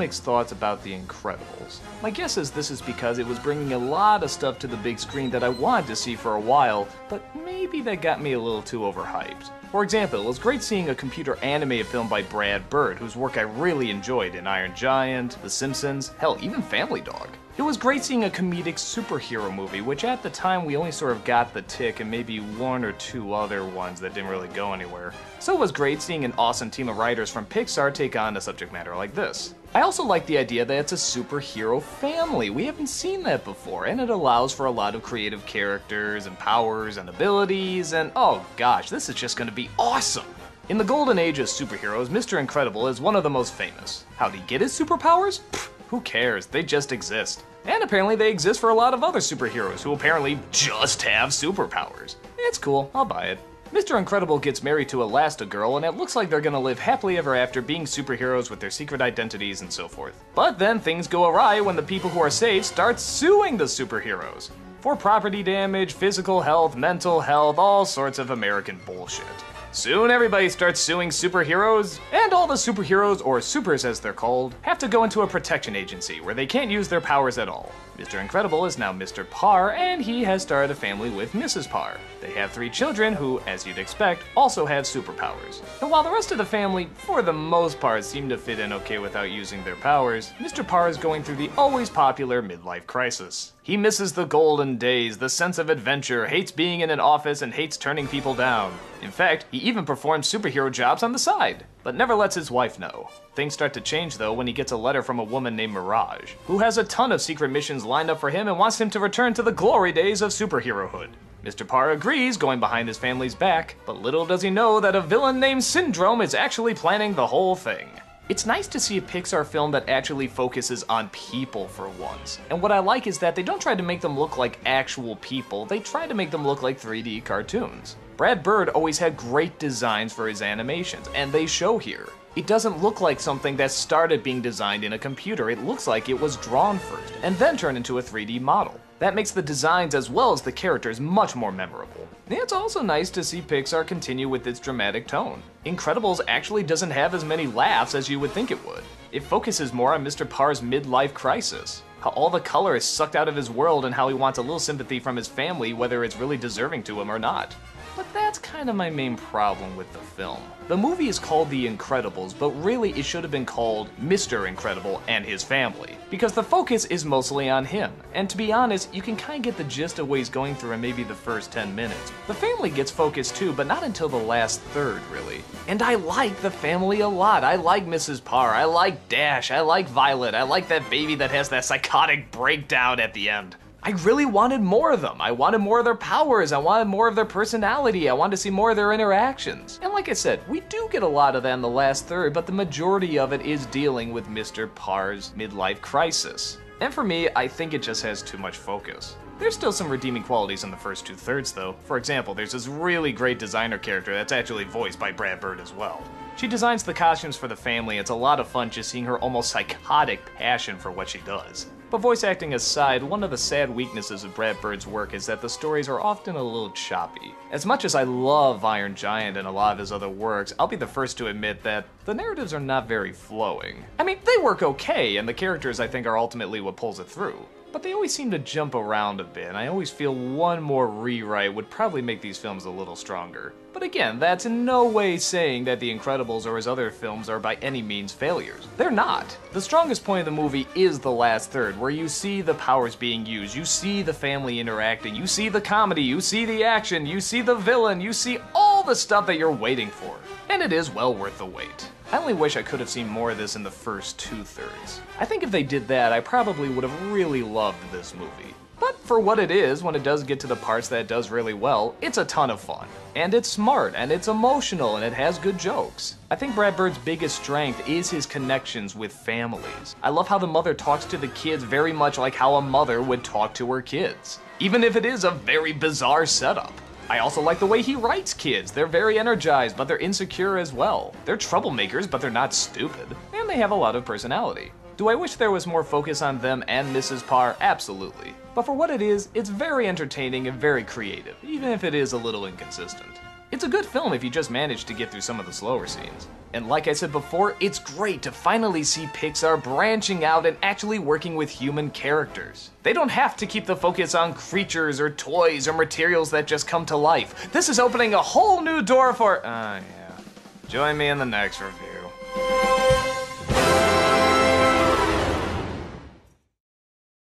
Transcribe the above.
mixed thoughts about The Incredibles. My guess is this is because it was bringing a lot of stuff to the big screen that I wanted to see for a while, but maybe that got me a little too overhyped. For example, it was great seeing a computer animated film by Brad Bird, whose work I really enjoyed in Iron Giant, The Simpsons, hell, even Family Dog. It was great seeing a comedic superhero movie, which at the time we only sort of got The Tick and maybe one or two other ones that didn't really go anywhere. So it was great seeing an awesome team of writers from Pixar take on a subject matter like this. I also like the idea that it's a superhero family. We haven't seen that before, and it allows for a lot of creative characters and powers and abilities, and oh gosh, this is just gonna be awesome! In the golden age of superheroes, Mr. Incredible is one of the most famous. How'd he get his superpowers? Pfft, who cares? They just exist. And apparently they exist for a lot of other superheroes who apparently just have superpowers. It's cool, I'll buy it. Mr. Incredible gets married to Elastigirl, and it looks like they're gonna live happily ever after being superheroes with their secret identities and so forth. But then things go awry when the people who are saved start suing the superheroes for property damage, physical health, mental health, all sorts of American bullshit. Soon everybody starts suing superheroes, and all the superheroes, or supers as they're called, have to go into a protection agency where they can't use their powers at all. Mr. Incredible is now Mr. Parr, and he has started a family with Mrs. Parr. They have 3 children who, as you'd expect, also have superpowers. And while the rest of the family, for the most part, seem to fit in okay without using their powers, Mr. Parr is going through the always popular midlife crisis. He misses the golden days, the sense of adventure, hates being in an office, and hates turning people down. In fact, he even performs superhero jobs on the side, but never lets his wife know. Things start to change though when he gets a letter from a woman named Mirage, who has a ton of secret missions lined up for him and wants him to return to the glory days of superherohood. Mr. Parr agrees, going behind his family's back, but little does he know that a villain named Syndrome is actually planning the whole thing. It's nice to see a Pixar film that actually focuses on people for once. And what I like is that they don't try to make them look like actual people, they try to make them look like 3D cartoons. Brad Bird always had great designs for his animations, and they show here. It doesn't look like something that started being designed in a computer, it looks like it was drawn first, and then turned into a 3D model. That makes the designs as well as the characters much more memorable. It's also nice to see Pixar continue with its dramatic tone. Incredibles actually doesn't have as many laughs as you would think it would. It focuses more on Mr. Parr's midlife crisis, how all the color is sucked out of his world and how he wants a little sympathy from his family whether it's really deserving to him or not. But that's kind of my main problem with the film. The movie is called The Incredibles, but really it should have been called Mr. Incredible and His Family, because the focus is mostly on him, and to be honest, you can kind of get the gist of what he's going through in maybe the first 10 minutes. The family gets focused too, but not until the last third, really. And I like the family a lot. I like Mrs. Parr, I like Dash, I like Violet, I like that baby that has that psychotic breakdown at the end. I really wanted more of them. I wanted more of their powers. I wanted more of their personality. I wanted to see more of their interactions. And like I said, we do get a lot of that in the last third, but the majority of it is dealing with Mr. Parr's midlife crisis. And for me, I think it just has too much focus. There's still some redeeming qualities in the first 2/3 though. For example, there's this really great designer character that's actually voiced by Brad Bird as well. She designs the costumes for the family. It's a lot of fun just seeing her almost psychotic passion for what she does. But voice acting aside, one of the sad weaknesses of Brad Bird's work is that the stories are often a little choppy. As much as I love Iron Giant and a lot of his other works, I'll be the first to admit that the narratives are not very flowing. I mean, they work okay, and the characters I think are ultimately what pulls it through. But they always seem to jump around a bit, and I always feel one more rewrite would probably make these films a little stronger. But again, that's in no way saying that The Incredibles or his other films are by any means failures. They're not. The strongest point of the movie is the last third, where you see the powers being used, you see the family interacting, you see the comedy, you see the action, you see the villain, you see all the stuff that you're waiting for. And it is well worth the wait. I only wish I could have seen more of this in the first 2/3. I think if they did that, I probably would have really loved this movie. But for what it is, when it does get to the parts that it does really well, it's a ton of fun. And it's smart, and it's emotional, and it has good jokes. I think Brad Bird's biggest strength is his connections with families. I love how the mother talks to the kids very much like how a mother would talk to her kids, even if it is a very bizarre setup. I also like the way he writes kids. They're very energized, but they're insecure as well. They're troublemakers, but they're not stupid. And they have a lot of personality. Do I wish there was more focus on them and Mrs. Parr? Absolutely. But for what it is, it's very entertaining and very creative, even if it is a little inconsistent. It's a good film if you just manage to get through some of the slower scenes. And like I said before, it's great to finally see Pixar branching out and actually working with human characters. They don't have to keep the focus on creatures or toys or materials that just come to life. This is opening a whole new door for, yeah. Join me in the next review.